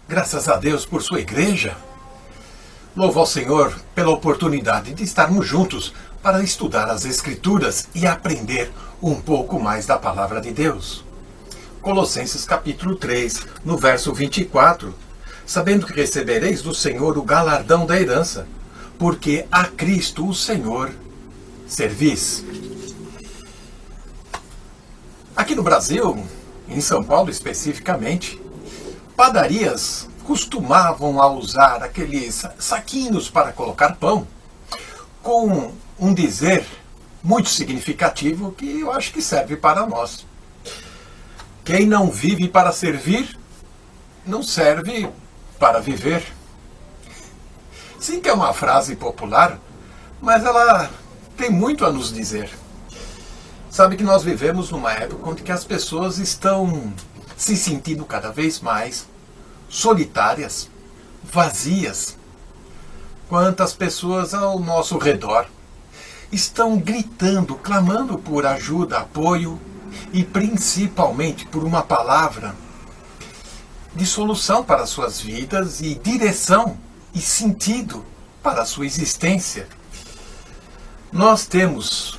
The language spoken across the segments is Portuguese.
Graças a Deus por sua igreja. Louvo ao Senhor pela oportunidade de estarmos juntos para estudar as Escrituras e aprender um pouco mais da Palavra de Deus. Colossenses capítulo 3, no verso 24. Sabendo que recebereis do Senhor o galardão da herança, porque a Cristo o Senhor servis. Aqui no Brasil, em São Paulo especificamente, padarias costumavam a usar aqueles saquinhos para colocar pão, com um dizer muito significativo que eu acho que serve para nós. Quem não vive para servir, não serve para viver. Sim que é uma frase popular, mas ela tem muito a nos dizer. Sabe que nós vivemos numa época onde que as pessoas estão se sentindo cada vez mais solitárias, vazias. Quantas pessoas ao nosso redor estão gritando, clamando por ajuda, apoio e principalmente por uma palavra de solução para suas vidas e direção e sentido para a sua existência. Nós temos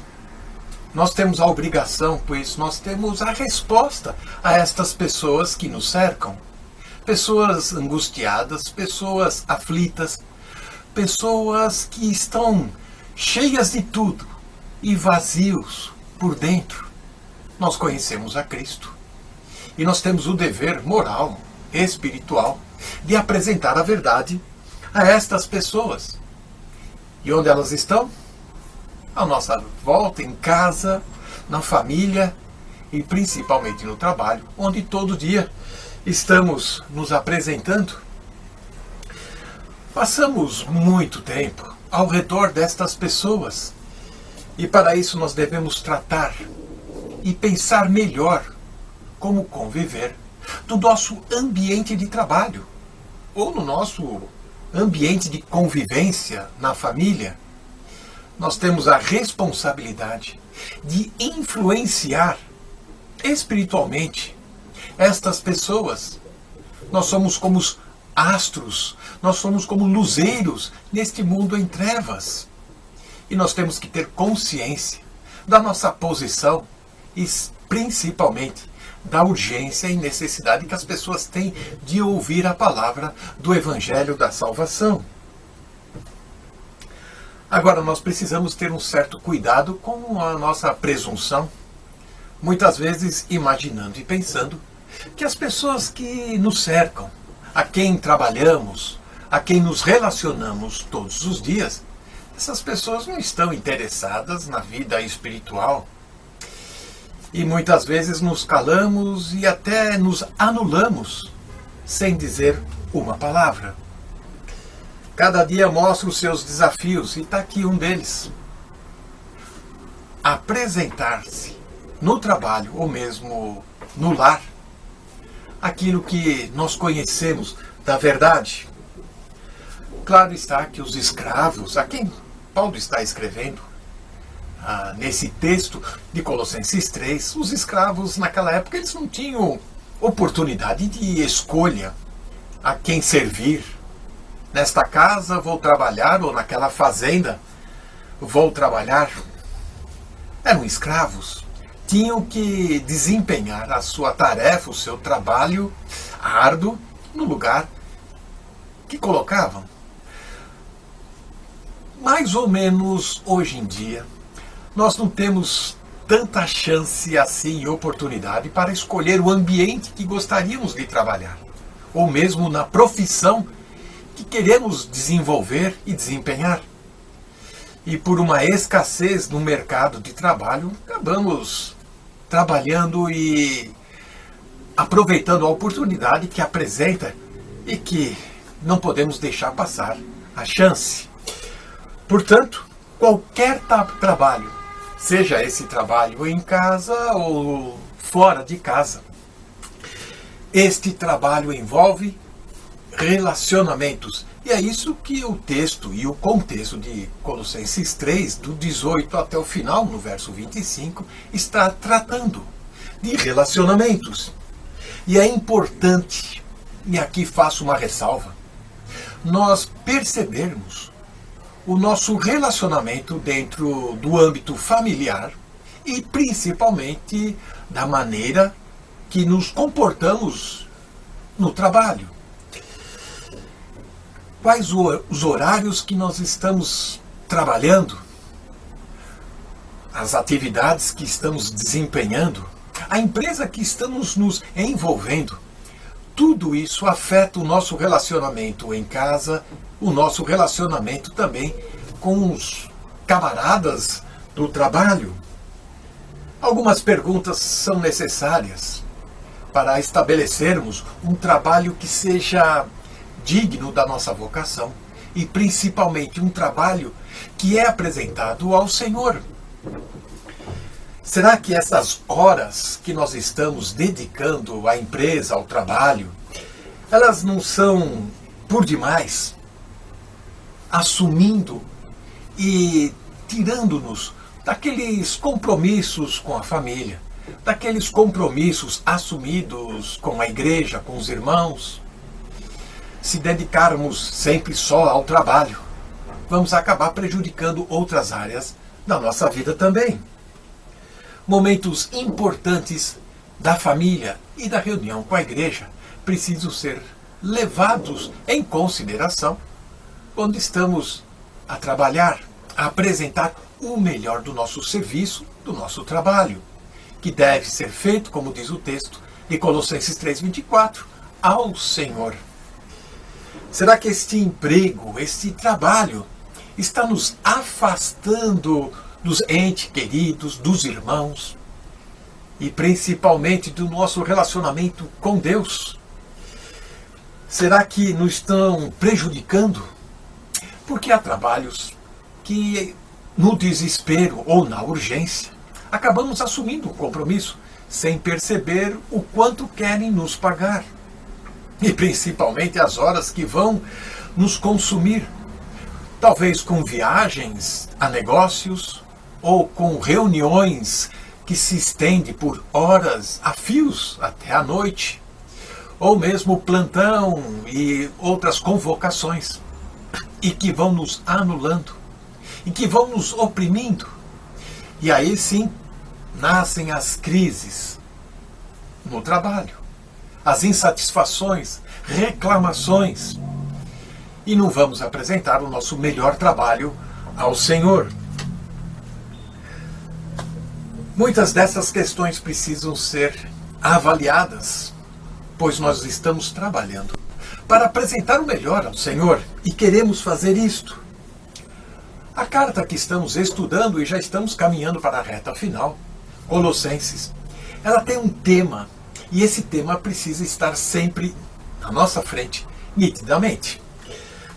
a obrigação, pois nós temos a resposta a estas pessoas que nos cercam. Pessoas angustiadas, pessoas aflitas, pessoas que estão cheias de tudo e vazios por dentro. Nós conhecemos a Cristo e nós temos o dever moral, espiritual, de apresentar a verdade a estas pessoas. E onde elas estão? À nossa volta, em casa, na família e principalmente no trabalho, onde todo dia estamos nos apresentando. Passamos muito tempo ao redor destas pessoas e para isso nós devemos tratar e pensar melhor como conviver no nosso ambiente de trabalho ou no nosso ambiente de convivência na família. Nós temos a responsabilidade de influenciar espiritualmente estas pessoas. Nós somos como os astros, nós somos como luzeiros neste mundo em trevas. E nós temos que ter consciência da nossa posição e principalmente da urgência e necessidade que as pessoas têm de ouvir a palavra do Evangelho da Salvação. Agora, nós precisamos ter um certo cuidado com a nossa presunção, muitas vezes imaginando e pensando que as pessoas que nos cercam, a quem trabalhamos, a quem nos relacionamos todos os dias, essas pessoas não estão interessadas na vida espiritual. E muitas vezes nos calamos e até nos anulamos, sem dizer uma palavra. Cada dia mostra os seus desafios e está aqui um deles. Apresentar-se no trabalho ou mesmo no lar aquilo que nós conhecemos da verdade. Claro está que os escravos, a quem Paulo está escrevendo, nesse texto de Colossenses 3, os escravos naquela época eles não tinham oportunidade de escolha a quem servir. Nesta casa vou trabalhar, ou naquela fazenda vou trabalhar. Eram escravos. Tinham que desempenhar a sua tarefa, o seu trabalho árduo, no lugar que colocavam. Mais ou menos hoje em dia, nós não temos tanta chance assim e oportunidade para escolher o ambiente que gostaríamos de trabalhar, ou mesmo na profissão que queremos desenvolver e desempenhar. E por uma escassez no mercado de trabalho, acabamos trabalhando e aproveitando a oportunidade que apresenta e que não podemos deixar passar a chance. Portanto, qualquer trabalho, seja esse trabalho em casa ou fora de casa, este trabalho envolve relacionamentos. E é isso que o texto e o contexto de Colossenses 3, do 18 até o final, no verso 25, está tratando de relacionamentos. E é importante e aqui faço uma ressalva, nós percebermos o nosso relacionamento dentro do âmbito familiar e principalmente da maneira que nos comportamos no trabalho. Quais os horários que nós estamos trabalhando, as atividades que estamos desempenhando, a empresa que estamos nos envolvendo. Tudo isso afeta o nosso relacionamento em casa, o nosso relacionamento também com os camaradas do trabalho. Algumas perguntas são necessárias para estabelecermos um trabalho que seja digno da nossa vocação e principalmente um trabalho que é apresentado ao Senhor. Será que essas horas que nós estamos dedicando à empresa, ao trabalho, elas não são por demais, assumindo e tirando-nos daqueles compromissos com a família, daqueles compromissos assumidos com a igreja, com os irmãos? Se dedicarmos sempre só ao trabalho, vamos acabar prejudicando outras áreas da nossa vida também. Momentos importantes da família e da reunião com a igreja precisam ser levados em consideração quando estamos a trabalhar, a apresentar o melhor do nosso serviço, do nosso trabalho, que deve ser feito, como diz o texto de Colossenses 3:24, ao Senhor. Será que este emprego, este trabalho, está nos afastando dos entes queridos, dos irmãos e principalmente do nosso relacionamento com Deus? Será que nos estão prejudicando? Porque há trabalhos que, no desespero ou na urgência, acabamos assumindo um compromisso sem perceber o quanto querem nos pagar. E principalmente as horas que vão nos consumir, talvez com viagens a negócios ou com reuniões que se estendem por horas a fios até a noite, ou mesmo plantão e outras convocações, e que vão nos anulando, e que vão nos oprimindo. E aí sim nascem as crises no trabalho, as insatisfações, reclamações, e não vamos apresentar o nosso melhor trabalho ao Senhor. Muitas dessas questões precisam ser avaliadas, pois nós estamos trabalhando para apresentar o melhor ao Senhor e queremos fazer isto. A carta que estamos estudando e já estamos caminhando para a reta final, Colossenses, ela tem um tema, e esse tema precisa estar sempre na nossa frente, nitidamente.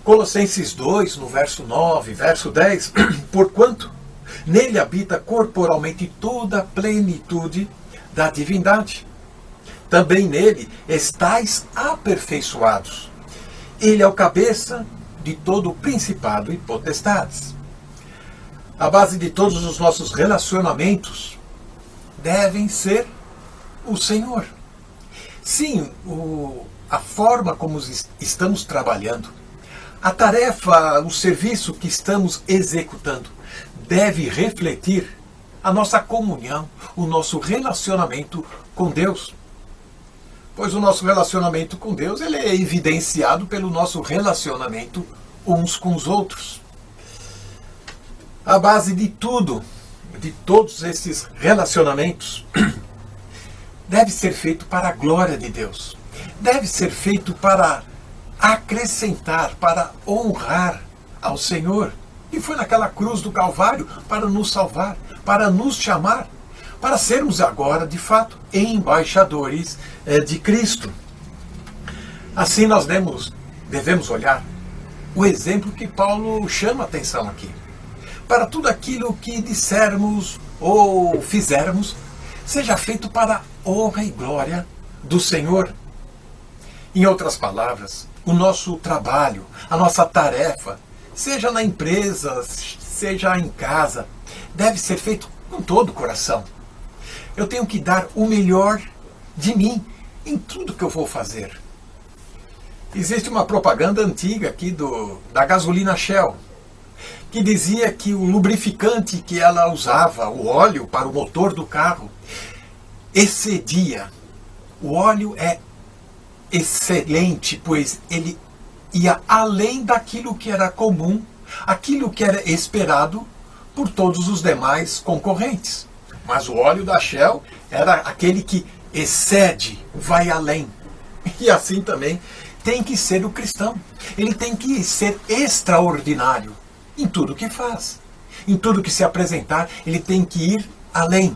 Colossenses 2, no verso 9, verso 10, porquanto nele habita corporalmente toda a plenitude da divindade. Também nele estáis aperfeiçoados. Ele é o cabeça de todo o principado e potestades. A base de todos os nossos relacionamentos devem ser o Senhor. Sim, a forma como estamos trabalhando, a tarefa, o serviço que estamos executando deve refletir a nossa comunhão, o nosso relacionamento com Deus. Pois o nosso relacionamento com Deus ele é evidenciado pelo nosso relacionamento uns com os outros. A base de tudo, de todos esses relacionamentos, deve ser feito para a glória de Deus. Deve ser feito para acrescentar, para honrar ao Senhor, que foi naquela cruz do Calvário para nos salvar, para nos chamar, para sermos agora, de fato, embaixadores de Cristo. Assim nós devemos olhar o exemplo que Paulo chama a atenção aqui. Para tudo aquilo que dissermos ou fizermos, seja feito para a honra e glória do Senhor. Em outras palavras, o nosso trabalho, a nossa tarefa, seja na empresa, seja em casa, deve ser feito com todo o coração. Eu tenho que dar o melhor de mim em tudo que eu vou fazer. Existe uma propaganda antiga aqui da gasolina Shell, que dizia que o lubrificante que ela usava, o óleo para o motor do carro, excedia. O óleo é excelente, pois ele ia além daquilo que era comum, aquilo que era esperado por todos os demais concorrentes. Mas o óleo da Shell era aquele que excede, vai além. E assim também tem que ser o cristão. Ele tem que ser extraordinário em tudo que faz. Em tudo que se apresentar, ele tem que ir além.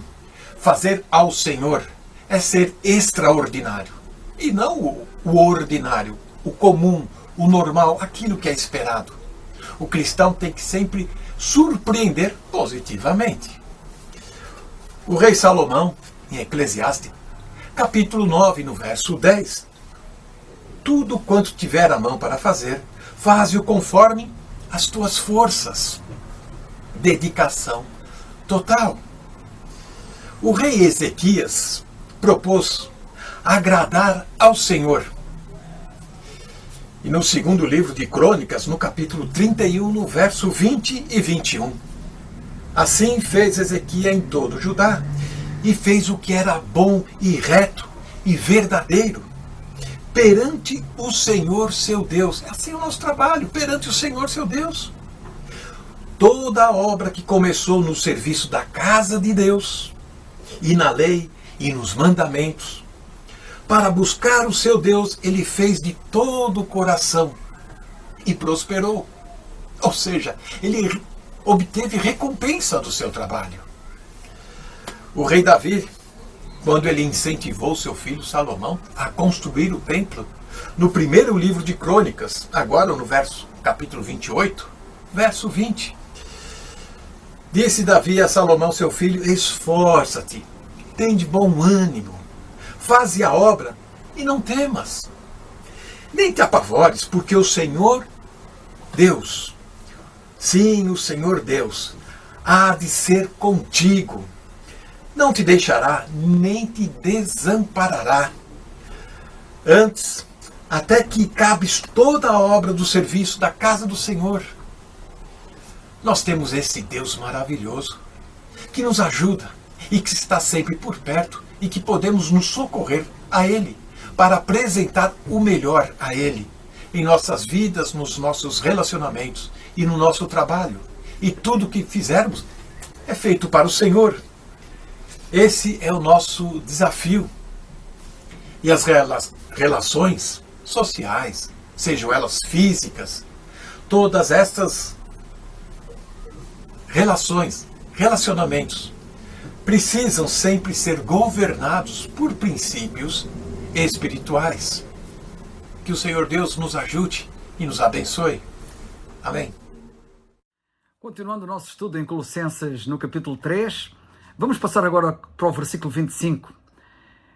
Fazer ao Senhor é ser extraordinário. E não o ordinário, o comum, o normal, aquilo que é esperado. O cristão tem que sempre surpreender positivamente. O rei Salomão, em Eclesiastes, capítulo 9, no verso 10, tudo quanto tiver a mão para fazer, faze-o conforme as tuas forças. Dedicação total. O rei Ezequias propôs agradar ao Senhor. E no segundo livro de Crônicas, no capítulo 31, no verso 20 e 21. Assim fez Ezequias em todo Judá, e fez o que era bom e reto e verdadeiro, perante o Senhor seu Deus. Assim é o nosso trabalho, perante o Senhor seu Deus. Toda a obra que começou no serviço da casa de Deus, e na lei e nos mandamentos, para buscar o seu Deus, ele fez de todo o coração e prosperou. Ou seja, ele obteve recompensa do seu trabalho. O rei Davi, quando ele incentivou seu filho Salomão a construir o templo, no primeiro livro de Crônicas, agora no capítulo 28, verso 20, disse Davi a Salomão, seu filho: esforça-te, tem de bom ânimo, faze a obra e não temas. Nem te apavores, porque o Senhor Deus, sim, o Senhor Deus, há de ser contigo. Não te deixará, nem te desamparará. Antes, até que cabes toda a obra do serviço da casa do Senhor. Nós temos esse Deus maravilhoso, que nos ajuda e que está sempre por perto e que podemos nos socorrer a Ele, para apresentar o melhor a Ele, em nossas vidas, nos nossos relacionamentos e no nosso trabalho. E tudo que fizermos é feito para o Senhor. Esse é o nosso desafio. E as relações sociais, sejam elas físicas, todas estas relacionamentos, precisam sempre ser governados por princípios espirituais. Que o Senhor Deus nos ajude e nos abençoe. Amém. Continuando o nosso estudo em Colossenses, no capítulo 3, vamos passar agora para o versículo 25.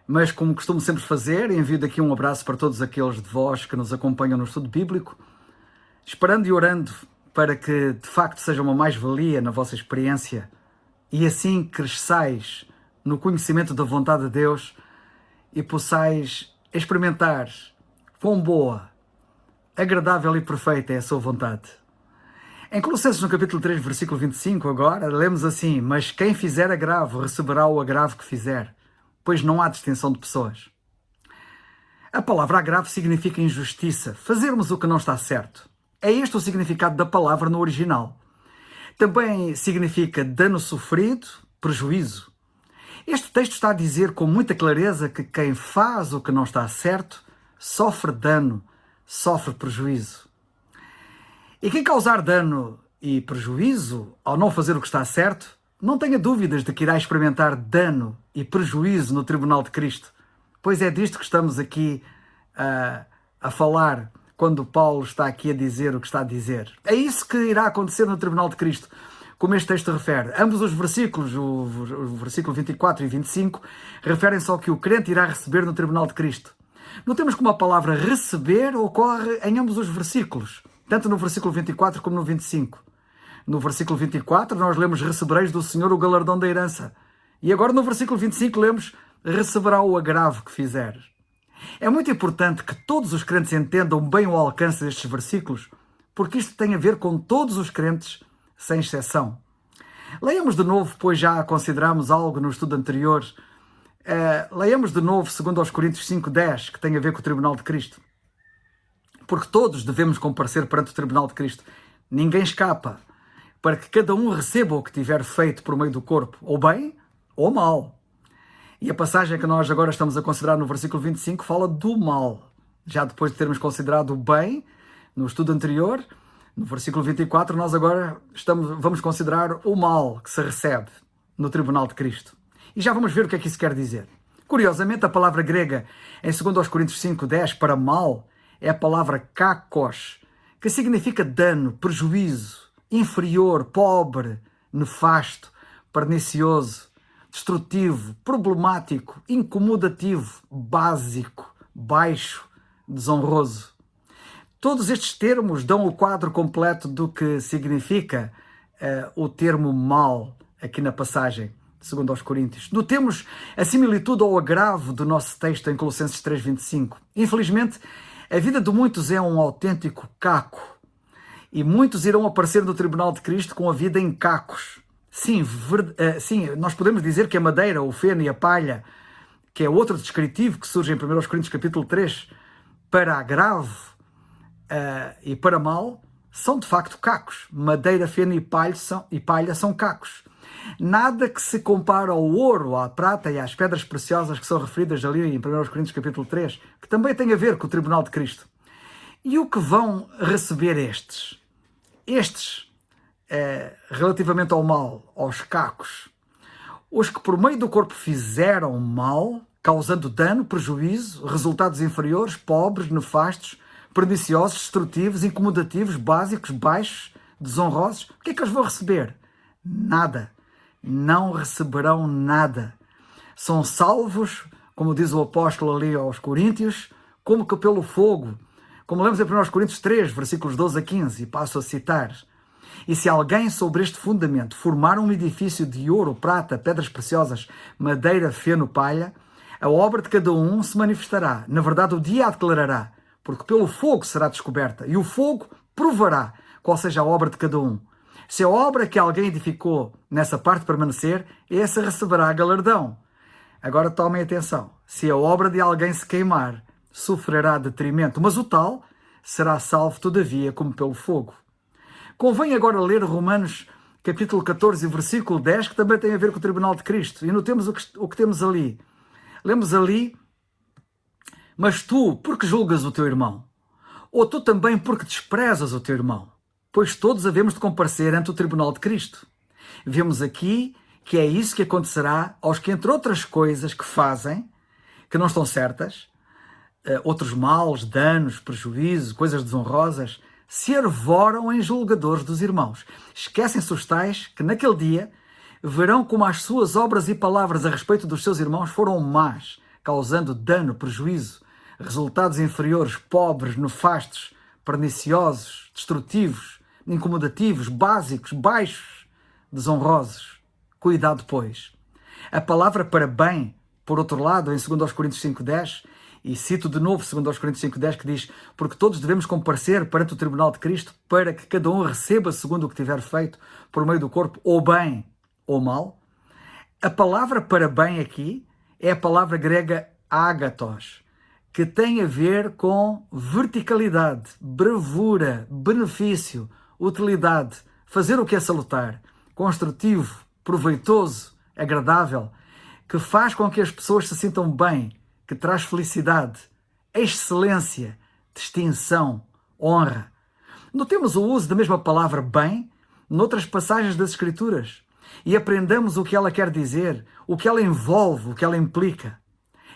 Mas, como costumo sempre fazer, envio daqui um abraço para todos aqueles de vós que nos acompanham no estudo bíblico, esperando e orando para que, de facto, seja uma mais-valia na vossa experiência e assim cresçais no conhecimento da vontade de Deus e possais experimentar quão boa, agradável e perfeita é a sua vontade. Em Colossenses, no capítulo 3, versículo 25, agora, lemos assim: mas quem fizer agravo receberá o agravo que fizer, pois não há distinção de pessoas. A palavra agravo significa injustiça, fazermos o que não está certo. É este o significado da palavra no original. Também significa dano sofrido, prejuízo. Este texto está a dizer com muita clareza que quem faz o que não está certo sofre dano, sofre prejuízo. E quem causar dano e prejuízo ao não fazer o que está certo, não tenha dúvidas de que irá experimentar dano e prejuízo no tribunal de Cristo, pois é disto que estamos aqui a falar quando Paulo está aqui a dizer o que está a dizer. É isso que irá acontecer no tribunal de Cristo, como este texto refere. Ambos os versículos, o versículo 24 e 25, referem-se ao que o crente irá receber no tribunal de Cristo. Notemos como a palavra receber ocorre em ambos os versículos, tanto no versículo 24 como no 25. No versículo 24 nós lemos: recebereis do Senhor o galardão da herança. E agora no versículo 25 lemos: receberá o agravo que fizeres. É muito importante que todos os crentes entendam bem o alcance destes versículos, porque isto tem a ver com todos os crentes, sem exceção. Leiamos de novo, pois já consideramos algo no estudo anterior. Leiamos de novo 2 Coríntios 5:10, que tem a ver com o tribunal de Cristo. Porque todos devemos comparecer perante o tribunal de Cristo. Ninguém escapa, para que cada um receba o que tiver feito por meio do corpo, ou bem ou mal. E a passagem que nós agora estamos a considerar no versículo 25 fala do mal. Já depois de termos considerado o bem no estudo anterior, no versículo 24, nós agora vamos considerar o mal que se recebe no tribunal de Cristo. E já vamos ver o que é que isso quer dizer. Curiosamente, a palavra grega em 2 Coríntios 5:10 para mal é a palavra kakos, que significa dano, prejuízo, inferior, pobre, nefasto, pernicioso, destrutivo, problemático, incomodativo, básico, baixo, desonroso. Todos estes termos dão o quadro completo do que significa o termo mal aqui na passagem, segundo aos Coríntios. Notemos a similitude ou agravo do nosso texto em Colossenses 3:25. Infelizmente, a vida de muitos é um autêntico caco e muitos irão aparecer no tribunal de Cristo com a vida em cacos. Sim, nós podemos dizer que a madeira, o feno e a palha, que é outro descritivo que surge em 1 Coríntios capítulo 3, para agravo e para mal, são de facto cacos. Madeira, feno e palha são cacos. Nada que se compara ao ouro, à prata e às pedras preciosas que são referidas ali em 1 Coríntios capítulo 3, que também tem a ver com o tribunal de Cristo. E o que vão receber estes? Relativamente ao mal, aos cacos, os que por meio do corpo fizeram mal, causando dano, prejuízo, resultados inferiores, pobres, nefastos, perniciosos, destrutivos, incomodativos, básicos, baixos, desonrosos, o que é que eles vão receber? Nada. Não receberão nada. São salvos, como diz o apóstolo ali aos Coríntios, como que pelo fogo. Como lemos em 1 Coríntios 3, versículos 12 a 15, e passo a citar. E se alguém sobre este fundamento formar um edifício de ouro, prata, pedras preciosas, madeira, feno, palha, a obra de cada um se manifestará. Na verdade, o dia a declarará, porque pelo fogo será descoberta, e o fogo provará qual seja a obra de cada um. Se a obra que alguém edificou nessa parte permanecer, essa receberá galardão. Agora tomem atenção. Se a obra de alguém se queimar, sofrerá detrimento, mas o tal será salvo todavia como pelo fogo. Convém agora ler Romanos capítulo 14, versículo 10, que também tem a ver com o tribunal de Cristo. E notemos o que temos ali. Lemos ali: mas tu, porque julgas o teu irmão? Ou tu também porque desprezas o teu irmão? Pois todos havemos de comparecer ante o tribunal de Cristo. Vemos aqui que é isso que acontecerá aos que, entre outras coisas que fazem, que não estão certas, outros males, danos, prejuízo, coisas desonrosas, se arvoram em julgadores dos irmãos. Esquecem-se os tais que naquele dia verão como as suas obras e palavras a respeito dos seus irmãos foram más, causando dano, prejuízo, resultados inferiores, pobres, nefastos, perniciosos, destrutivos, incomodativos, básicos, baixos, desonrosos. Cuidado, pois. A palavra para bem, por outro lado, em 2 Coríntios 5:10, e cito de novo 2 Coríntios 5:10, que diz: porque todos devemos comparecer perante o tribunal de Cristo, para que cada um receba segundo o que tiver feito por meio do corpo, ou bem ou mal. A palavra para bem aqui é a palavra grega agathos, que tem a ver com verticalidade, bravura, benefício, utilidade, fazer o que é salutar, construtivo, proveitoso, agradável, que faz com que as pessoas se sintam bem, que traz felicidade, excelência, distinção, honra. Notemos o uso da mesma palavra bem noutras passagens das Escrituras e aprendamos o que ela quer dizer, o que ela envolve, o que ela implica.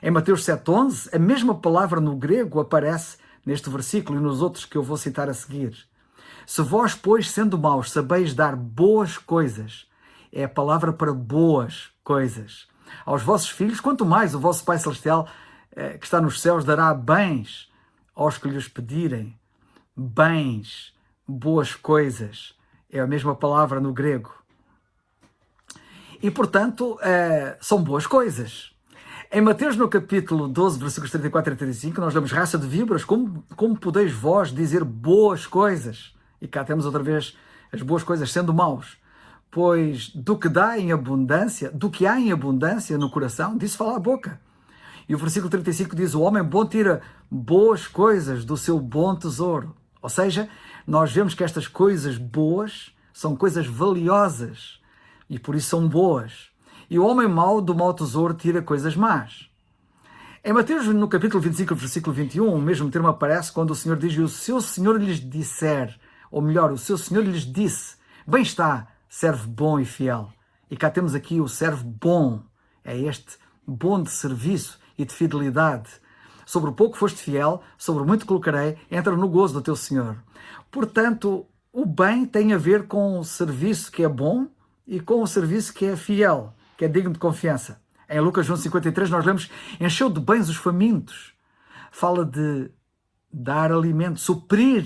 Em Mateus 7:11, a mesma palavra no grego aparece neste versículo e nos outros que eu vou citar a seguir. Se vós, pois, sendo maus, sabeis dar boas coisas, é a palavra para boas coisas, aos vossos filhos, quanto mais o vosso Pai Celestial, que está nos céus, dará bens aos que lhes pedirem. Bens, boas coisas, é a mesma palavra no grego. E, portanto, são boas coisas. Em Mateus, no capítulo 12, versículos 34 e 35, nós lemos: raça de víboras, como podeis vós dizer boas coisas? E cá temos outra vez as boas coisas sendo maus. Pois do que há em abundância no coração, disso fala a boca. E o versículo 35 diz: o homem bom tira boas coisas do seu bom tesouro. Ou seja, nós vemos que estas coisas boas são coisas valiosas e por isso são boas. E o homem mau do mau tesouro tira coisas más. Em Mateus, no capítulo 25, versículo 21, o mesmo termo aparece quando o Senhor diz: e o seu Senhor lhes disser, ou melhor, o seu Senhor lhes disse: bem está, servo bom e fiel. E cá temos aqui o servo bom, é este bom de serviço e de fidelidade. Sobre o pouco foste fiel, sobre o muito colocarei, entra no gozo do teu Senhor. Portanto, o bem tem a ver com o serviço que é bom e com o serviço que é fiel, que é digno de confiança. Em Lucas 1,53 nós lemos: encheu de bens os famintos. Fala de dar alimento, suprir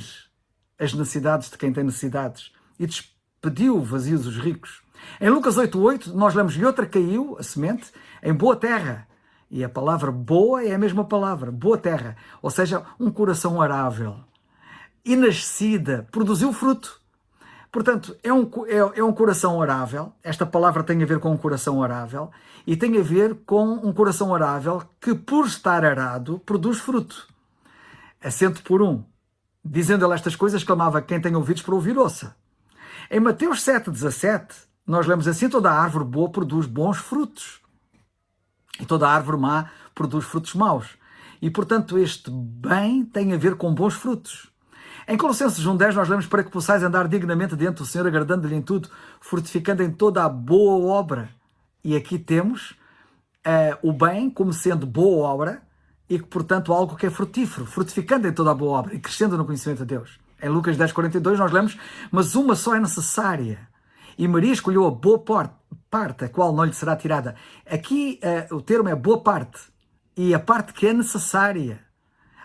as necessidades de quem tem necessidades, e despediu vazios os ricos. Em Lucas 8,8 nós lemos: e outra caiu, a semente, em boa terra. E a palavra boa é a mesma palavra, boa terra, ou seja, um coração arável. E nascida, produziu fruto. Portanto, é um coração arável. Esta palavra tem a ver com um coração arável e tem a ver com um coração arável que, por estar arado, produz fruto. Assento por um. Dizendo ele estas coisas, clamava: quem tem ouvidos para ouvir, ouça. Em Mateus 7,17, nós lemos assim: toda árvore boa produz bons frutos e toda árvore má produz frutos maus. E, portanto, este bem tem a ver com bons frutos. Em Colossenses 1,10 nós lemos: para que possais andar dignamente diante do Senhor, agradando-lhe em tudo, frutificando em toda a boa obra. E aqui temos o bem como sendo boa obra e que, portanto, algo que é frutífero, frutificando em toda a boa obra e crescendo no conhecimento de Deus. Em Lucas 10,42 nós lemos: mas uma só é necessária, e Maria escolheu a boa parte, a qual não lhe será tirada. Aqui o termo é boa parte, e a parte que é necessária.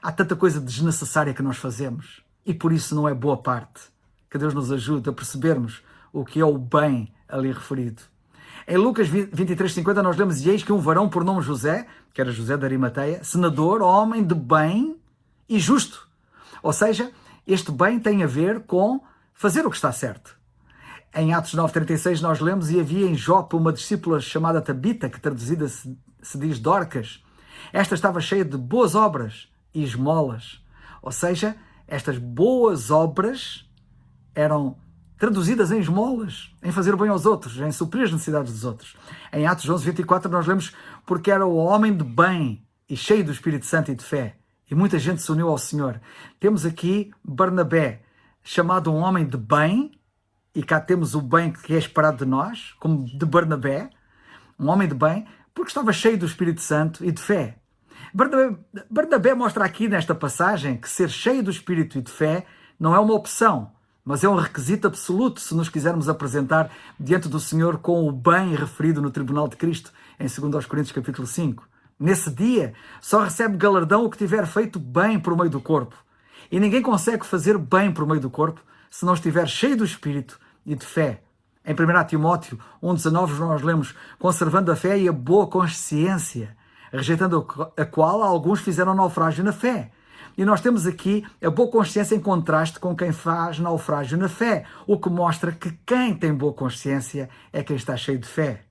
Há tanta coisa desnecessária que nós fazemos, e por isso não é boa parte. Que Deus nos ajude a percebermos o que é o bem ali referido. Em Lucas 23,50 nós lemos: e eis que um varão por nome José, que era José de Arimateia, senador, homem de bem e justo. Ou seja, este bem tem a ver com fazer o que está certo. Em Atos 9,36 nós lemos: e havia em Jope uma discípula chamada Tabita, que traduzida se diz Dorcas. Esta estava cheia de boas obras e esmolas. Ou seja, estas boas obras eram traduzidas em esmolas, em fazer bem aos outros, em suprir as necessidades dos outros. Em Atos 11,24 nós lemos: porque era o homem de bem e cheio do Espírito Santo e de fé. E muita gente se uniu ao Senhor. Temos aqui Barnabé, chamado um homem de bem, e cá temos o bem que é esperado de nós, como de Barnabé, um homem de bem, porque estava cheio do Espírito Santo e de fé. Barnabé mostra aqui nesta passagem que ser cheio do Espírito e de fé não é uma opção, mas é um requisito absoluto se nos quisermos apresentar diante do Senhor com o bem referido no Tribunal de Cristo, em 2 Coríntios capítulo 5. Nesse dia, só recebe galardão o que tiver feito bem por meio do corpo. E ninguém consegue fazer bem por meio do corpo se não estiver cheio do Espírito e de fé. Em 1 Timóteo 1,19 nós lemos: conservando a fé e a boa consciência, rejeitando a qual alguns fizeram naufrágio na fé. E nós temos aqui a boa consciência em contraste com quem faz naufrágio na fé, o que mostra que quem tem boa consciência é quem está cheio de fé.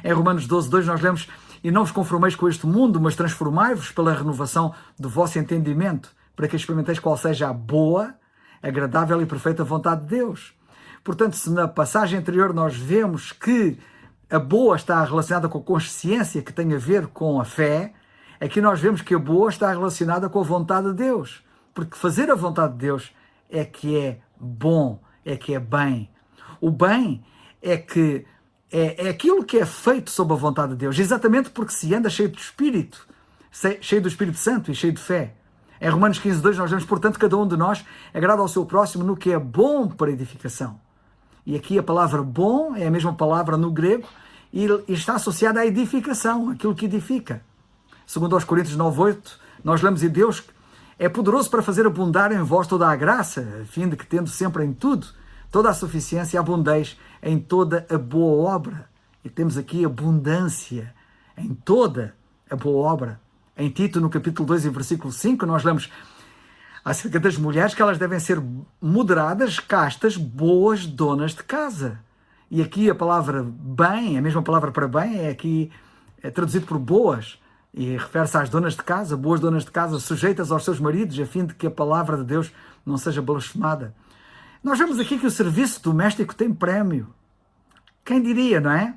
Em Romanos 12,2 nós lemos: e não vos conformeis com este mundo, mas transformai-vos pela renovação do vosso entendimento, para que experimenteis qual seja a boa, agradável e perfeita vontade de Deus. Portanto, se na passagem anterior nós vemos que a boa está relacionada com a consciência, que tem a ver com a fé, aqui nós vemos que a boa está relacionada com a vontade de Deus. Porque fazer a vontade de Deus é que é bom, é que é bem. O bem é aquilo que é feito sob a vontade de Deus, exatamente porque se anda cheio do Espírito Santo e cheio de fé. Em Romanos 15,2 nós vemos: portanto, cada um de nós agrada ao seu próximo no que é bom para edificação. E aqui a palavra bom é a mesma palavra no grego e está associada à edificação, aquilo que edifica. Segundo aos Coríntios 9,8, nós lemos: e Deus é poderoso para fazer abundar em vós toda a graça, a fim de que, tendo sempre em tudo toda a suficiência, abundeis em toda a boa obra. E temos aqui abundância em toda a boa obra. Em Tito, no capítulo 2 e versículo 5, nós lemos acerca das mulheres que elas devem ser moderadas, castas, boas donas de casa. E aqui a palavra bem, a mesma palavra para bem, é traduzido por boas, e refere-se às donas de casa, boas donas de casa, sujeitas aos seus maridos, a fim de que a palavra de Deus não seja blasfemada. Nós vemos aqui que o serviço doméstico tem prémio. Quem diria, não é?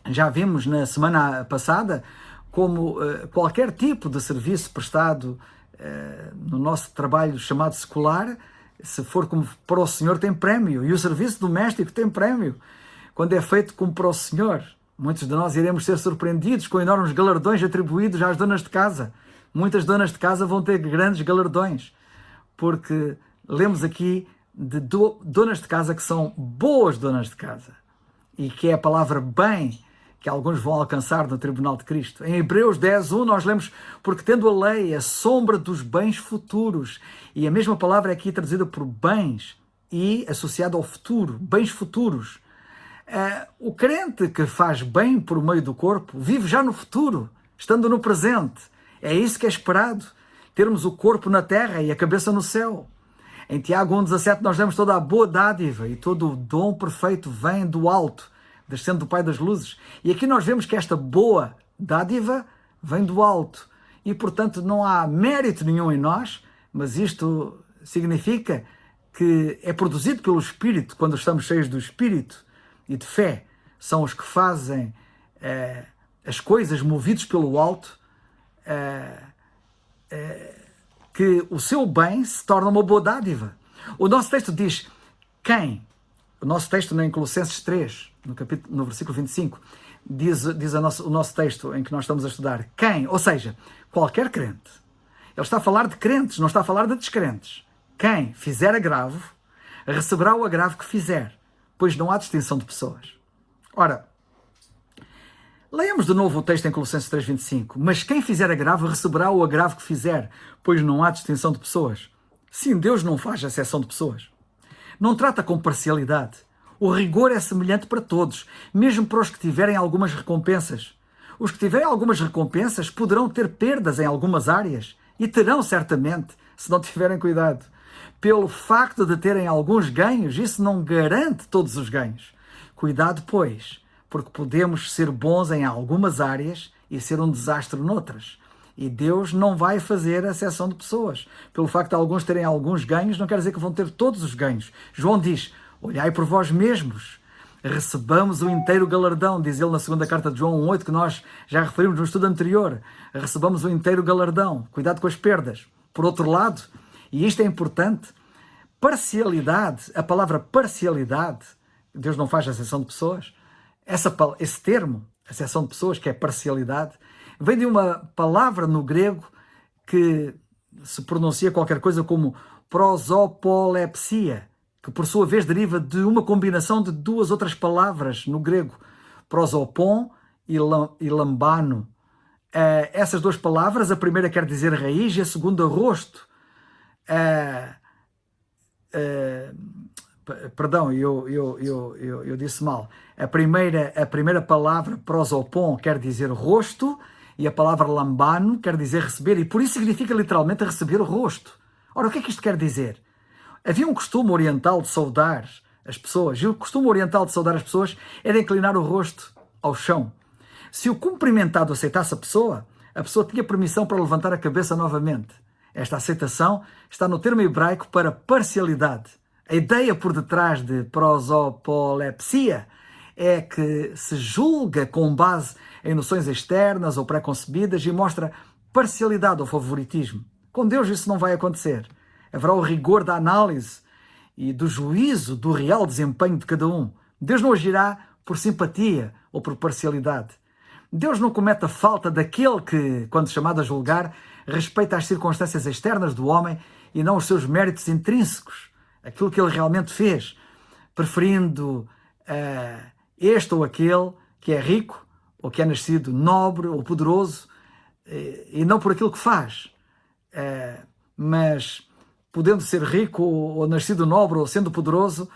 Já vimos na semana passada como qualquer tipo de serviço prestado no nosso trabalho chamado secular, se for como para o Senhor, tem prémio. E o serviço doméstico tem prémio. Quando é feito como para o Senhor, muitos de nós iremos ser surpreendidos com enormes galardões atribuídos às donas de casa. Muitas donas de casa vão ter grandes galardões, porque lemos aqui de donas de casa que são boas donas de casa, e que é a palavra bem que alguns vão alcançar no tribunal de Cristo. Em Hebreus 10:1 nós lemos: porque tendo a lei a sombra dos bens futuros, e a mesma palavra é aqui traduzida por bens e associada ao futuro, bens futuros. O crente que faz bem por meio do corpo vive já no futuro, estando no presente. É isso que é esperado, termos o corpo na terra e a cabeça no céu. Em Tiago 1:17 nós lemos: toda a boa dádiva e todo o dom perfeito vem do alto, descendo do Pai das luzes. E aqui nós vemos que esta boa dádiva vem do alto. E, portanto, não há mérito nenhum em nós, mas isto significa que é produzido pelo Espírito, quando estamos cheios do Espírito e de fé. São os que fazem as coisas movidos pelo alto, que o seu bem se torna uma boa dádiva. O nosso texto diz quem? O nosso texto em Colossenses 3, no versículo 25, diz o nosso texto em que nós estamos a estudar quem? Ou seja, qualquer crente. Ele está a falar de crentes, não está a falar de descrentes. Quem fizer agravo, receberá o agravo que fizer, pois não há distinção de pessoas. Ora, leiamos de novo o texto em Colossenses 3:25. Mas quem fizer agravo, receberá o agravo que fizer, pois não há distinção de pessoas. Sim, Deus não faz exceção de pessoas. Não trata com parcialidade. O rigor é semelhante para todos, mesmo para os que tiverem algumas recompensas. Os que tiverem algumas recompensas poderão ter perdas em algumas áreas, e terão certamente, se não tiverem cuidado. Pelo facto de terem alguns ganhos, isso não garante todos os ganhos. Cuidado, pois, porque podemos ser bons em algumas áreas e ser um desastre noutras. E Deus não vai fazer exceção de pessoas. Pelo facto de alguns terem alguns ganhos, não quer dizer que vão ter todos os ganhos. João diz: olhai por vós mesmos, recebamos o inteiro galardão, diz ele na segunda carta de João 1:8, que nós já referimos no estudo anterior. Recebamos o inteiro galardão. Cuidado com as perdas. Por outro lado, e isto é importante, parcialidade, a palavra parcialidade, Deus não faz exceção de pessoas. Esse termo, exceção de pessoas, que é parcialidade, vem de uma palavra no grego que se pronuncia qualquer coisa como prosopolepsia, que por sua vez deriva de uma combinação de duas outras palavras no grego, prosopon e lambano. Essas duas palavras, a primeira quer dizer raiz e a segunda rosto. Perdão, eu disse mal. A primeira palavra, prosopon, quer dizer rosto, e a palavra lambano quer dizer receber, e por isso significa literalmente receber o rosto. Ora, o que é que isto quer dizer? Havia um costume oriental de saudar as pessoas, e o costume oriental de saudar as pessoas era inclinar o rosto ao chão. Se o cumprimentado aceitasse a pessoa tinha permissão para levantar a cabeça novamente. Esta aceitação está no termo hebraico para parcialidade. A ideia por detrás de prosopolepsia é que se julga com base em noções externas ou pré-concebidas e mostra parcialidade ou favoritismo. Com Deus isso não vai acontecer. Haverá o rigor da análise e do juízo do real desempenho de cada um. Deus não agirá por simpatia ou por parcialidade. Deus não comete a falta daquele que, quando chamado a julgar, respeita as circunstâncias externas do homem e não os seus méritos intrínsecos, aquilo que ele realmente fez, preferindo este ou aquele que é rico, ou que é nascido nobre ou poderoso, e não por aquilo que faz. Mas, podendo ser rico ou nascido nobre ou sendo poderoso,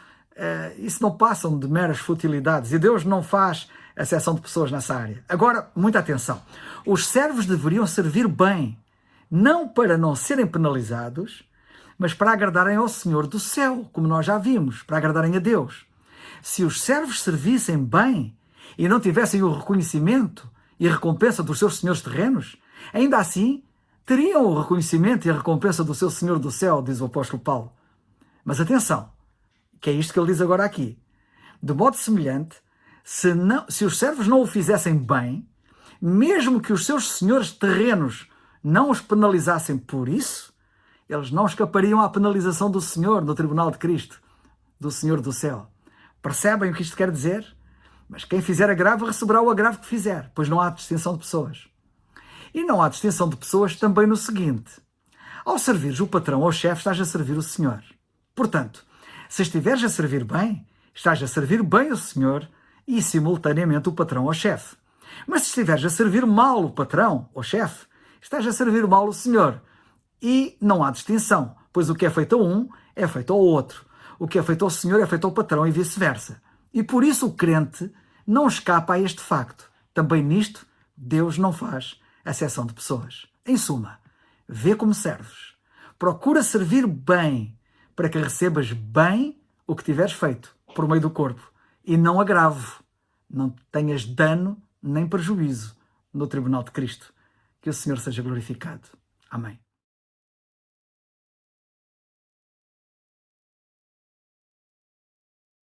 isso não passam de meras futilidades. E Deus não faz exceção de pessoas nessa área. Agora, muita atenção. Os servos deveriam servir bem, não para não serem penalizados, mas para agradarem ao Senhor do céu, como nós já vimos, para agradarem a Deus. Se os servos servissem bem e não tivessem o reconhecimento e a recompensa dos seus senhores terrenos, ainda assim teriam o reconhecimento e a recompensa do seu Senhor do céu, diz o apóstolo Paulo. Mas atenção, que é isto que ele diz agora aqui. De modo semelhante, se os servos não o fizessem bem, mesmo que os seus senhores terrenos não os penalizassem por isso, eles não escapariam à penalização do Senhor no tribunal de Cristo, do Senhor do céu. Percebem o que isto quer dizer? Mas quem fizer agravo receberá o agravo que fizer, pois não há distinção de pessoas. E não há distinção de pessoas também no seguinte: ao servires o patrão ou chefe, estás a servir o Senhor. Portanto, se estiveres a servir bem, estás a servir bem o Senhor e simultaneamente o patrão ou chefe. Mas se estiveres a servir mal o patrão ou chefe, estás a servir mal o Senhor. E não há distinção, pois o que é feito a um é feito ao outro. O que é feito ao Senhor é feito ao patrão e vice-versa. E por isso o crente não escapa a este facto. Também nisto, Deus não faz acepção de pessoas. Em suma, vê como serves. Procura servir bem, para que recebas bem o que tiveres feito, por meio do corpo, e não agravo. Não tenhas dano nem prejuízo no tribunal de Cristo. Que o Senhor seja glorificado. Amém.